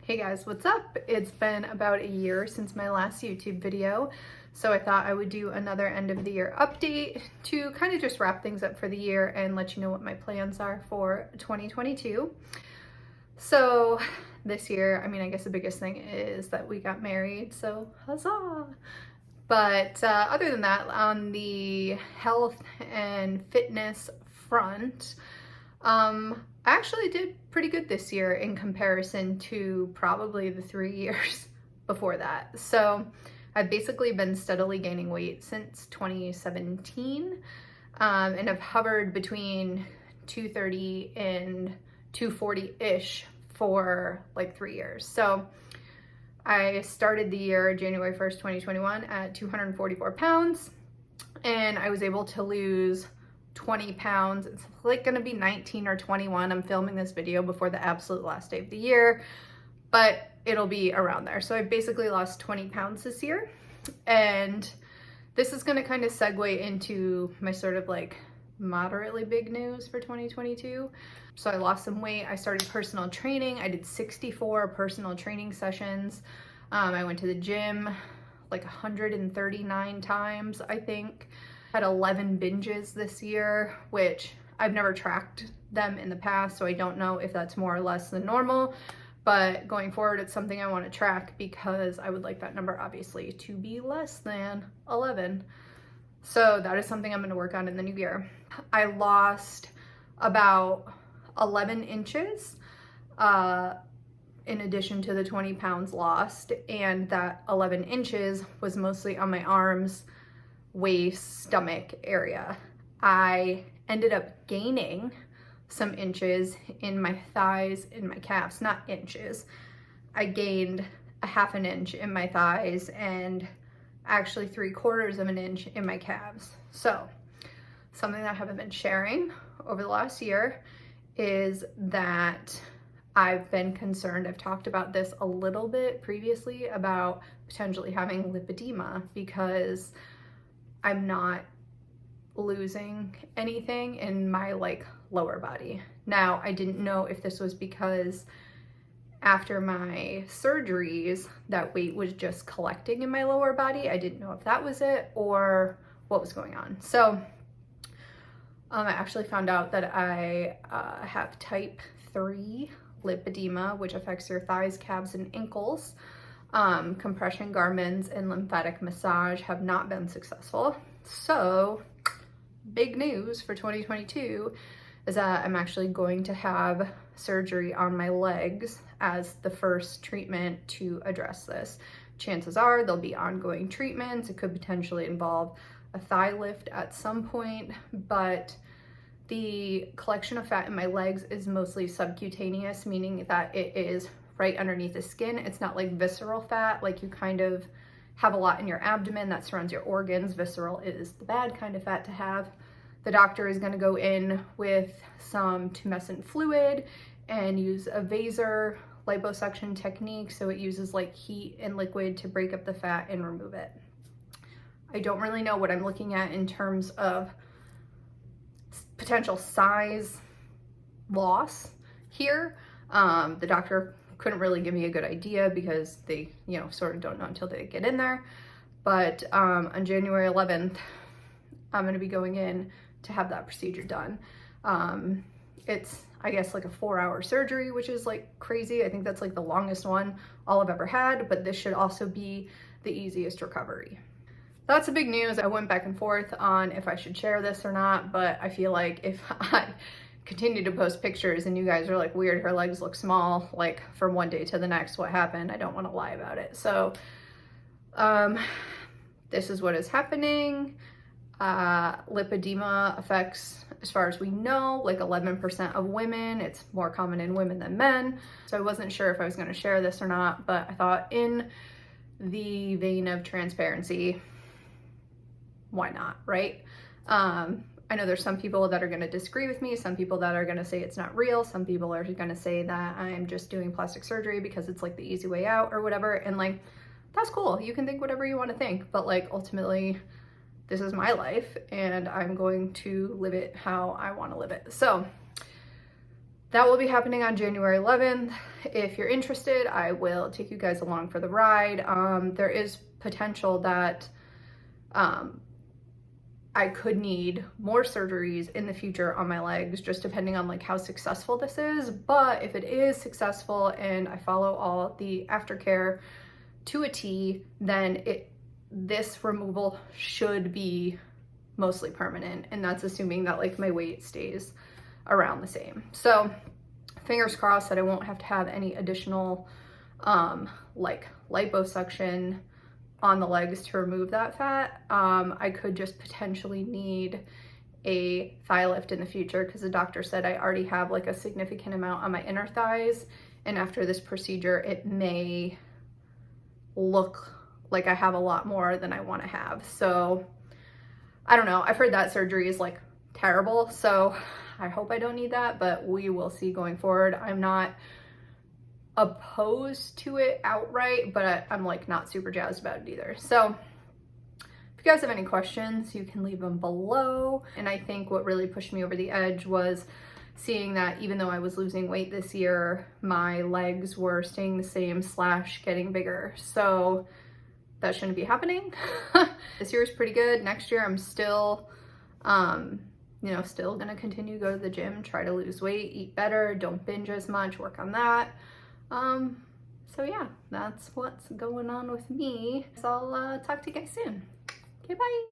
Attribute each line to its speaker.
Speaker 1: Hey guys, what's up? It's been about a year since my last YouTube video, so I thought I would do another end of the year update to kind of just wrap things up for the year and let you know what my plans are for 2022. So this year, I guess the biggest thing is that we got married, so huzzah! But other than that, on the health and fitness front, I actually did pretty good this year in comparison to probably the 3 years before that. So I've basically been steadily gaining weight since 2017, and I've hovered between 230 and 240-ish for like 3 years. So I started the year January 1st, 2021 at 244 pounds, and I was able to lose 20 pounds. It's like gonna be 19 or 21. I'm filming this video before the absolute last day of the year, but it'll be around there. So I basically lost 20 pounds this year, and this is gonna kind of segue into my sort of like moderately big news for 2022. So I lost some weight. I started personal training. I did 64 personal training sessions. I went to the gym like 139 times, I think. Had 11 binges this year, which I've never tracked them in the past, so I don't know if that's more or less than normal, but going forward, it's something I want to track because I would like that number obviously to be less than 11. So that is something I'm going to work on in the new year. I lost about 11 inches in addition to the 20 pounds lost, and that 11 inches was mostly on my arms, waist, stomach area. I ended up gaining some inches in my thighs, in my calves, not inches. I gained a half an inch in my thighs and actually 3/4 of an inch in my calves. So something that I haven't been sharing over the last year is that I've been concerned, I've talked about this a little bit previously, about potentially having lipedema because I'm not losing anything in my like lower body. Now, I didn't know if this was because after my surgeries, that weight was just collecting in my lower body. I didn't know if that was it or what was going on. So I actually found out that I have type 3 lipedema, which affects your thighs, calves, and ankles. Compression garments and lymphatic massage have not been successful. So big news for 2022 is that I'm actually going to have surgery on my legs as the first treatment to address this. Chances are there'll be ongoing treatments. It could potentially involve a thigh lift at some point, but the collection of fat in my legs is mostly subcutaneous, meaning that it is right underneath the skin. It's not like visceral fat, like you kind of have a lot in your abdomen that surrounds your organs. Visceral is the bad kind of fat to have. The doctor is going to go in with some tumescent fluid and use a vaser liposuction technique. So it uses like heat and liquid to break up the fat and remove it. I don't really know what I'm looking at in terms of potential size loss here. The doctor couldn't really give me a good idea because they, sort of don't know until they get in there. But on January 11th, I'm going to be going in to have that procedure done. It's, I guess, like a 4-hour surgery, which is like crazy. I think that's like the longest one I've ever had, but this should also be the easiest recovery. That's a big news. I went back and forth on if I should share this or not, but I feel like if I continue to post pictures and you guys are like, weird, her legs look small, like from one day to the next, what happened? I don't want to lie about it. So this is what is happening. Lipedema affects, as far as we know, like 11% of women. It's more common in women than men. So I wasn't sure if I was going to share this or not, but I thought in the vein of transparency, why not, right? I know there's some people that are going to disagree with me, some people that are going to say it's not real, some people are going to say that I'm just doing plastic surgery because it's like the easy way out or whatever, and like, that's cool. You can think whatever you want to think, but like ultimately, this is my life and I'm going to live it how I want to live it. So that will be happening on January 11th. If you're interested, I will take you guys along for the ride. There is potential that I could need more surgeries in the future on my legs, just depending on like how successful this is. But if it is successful and I follow all the aftercare to a T, then this removal should be mostly permanent. And that's assuming that like my weight stays around the same. So fingers crossed that I won't have to have any additional like liposuction on the legs to remove that fat. I could just potentially need a thigh lift in the future because the doctor said I already have like a significant amount on my inner thighs, and after this procedure it may look like I have a lot more than I want to have. So I don't know, I've heard that surgery is like terrible, so I hope I don't need that, but we will see going forward. I'm not opposed to it outright, but I'm like not super jazzed about it either. So if you guys have any questions, you can leave them below. And I think what really pushed me over the edge was seeing that even though I was losing weight this year, my legs were staying the same / getting bigger. So that shouldn't be happening. This year is pretty good. Next year I'm still you know, still gonna continue to go to the gym, try to lose weight, eat better, don't binge as much, work on that. So yeah, that's what's going on with me. So I'll talk to you guys soon. Okay, bye.